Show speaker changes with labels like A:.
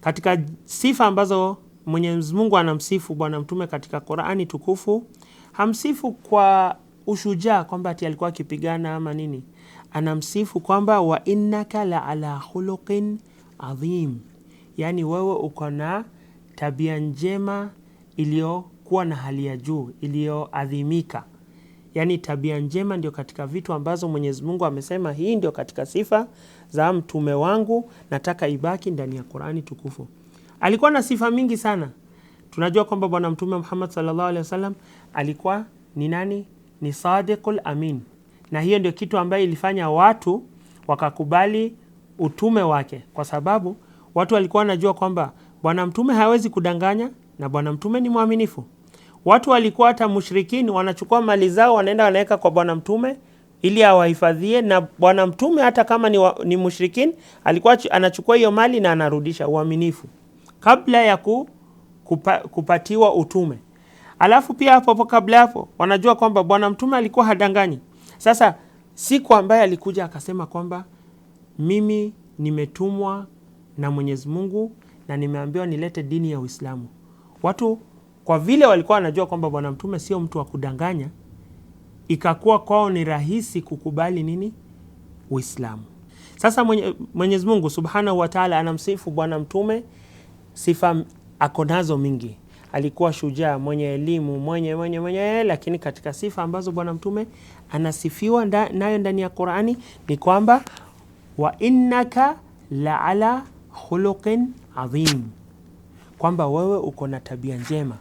A: Katika sifa ambazo Mwenyezi Mungu anamsifu Bwana Mtume katika Qur'ani tukufu, hamsifu kwa ushujaa kwamba ati alikuwa akipigana ama nini. Anamsifu kwamba wa innaka la ala khuluqin adhim, yani wewe uko na tabia njema iliyokuwa na hali ya juu, iliyoadhimika. Yani tabia njema ndio katika vitu ambazo Mwenyezi Mungu amesema hii ndio katika sifa za mtume wangu, nataka ibaki ndani ya Qur'ani tukufu. Alikuwa na sifa mingi sana. Tunajua kwamba Bwana Mtume Muhammad sallallahu alaihi wasallam alikuwa ni nani? Ni sadiqul amin. Na hiyo ndio kitu ambayo ilifanya watu wakakubali utume wake, kwa sababu watu walikuwa wanajua kwamba Bwana Mtume hawezi kudanganya na Bwana Mtume ni mwaminifu. Watu walikuwa hata mushrikini wanachukua mali zao wanaenda wanaweka kwa Bwana Mtume ili awahifadhie, na Bwana Mtume hata kama ni mushrikini alikuwa anachukua hiyo mali na anarudisha. Uaminifu kabla ya kupatiwa utume. Alafu pia hapo kabla hapo wanajua kwamba Bwana Mtume alikuwa hadanganyi. Sasa siku ambaye alikuja akasema kwamba mimi nimetumwa na Mwenyezi Mungu na nimeambiwa nilete dini ya Uislamu, watu kwa vile walikuwa wanajua kwamba Bwana Mtume sio mtu wa kudanganya, ikakuwa kwao ni rahisi kukubali nini? Uislamu. Sasa Mwenyezi Mungu Subhanahu wa Ta'ala anamsifu Bwana Mtume, sifa akonazo mingi. Alikuwa shujaa, mwenye elimu, mwenye, lakini katika sifa ambazo Bwana Mtume anasifiwa nayo ndani ya Qur'ani ni kwamba wa innaka la ala khuluqin adhim, kwamba wewe uko na tabia njema.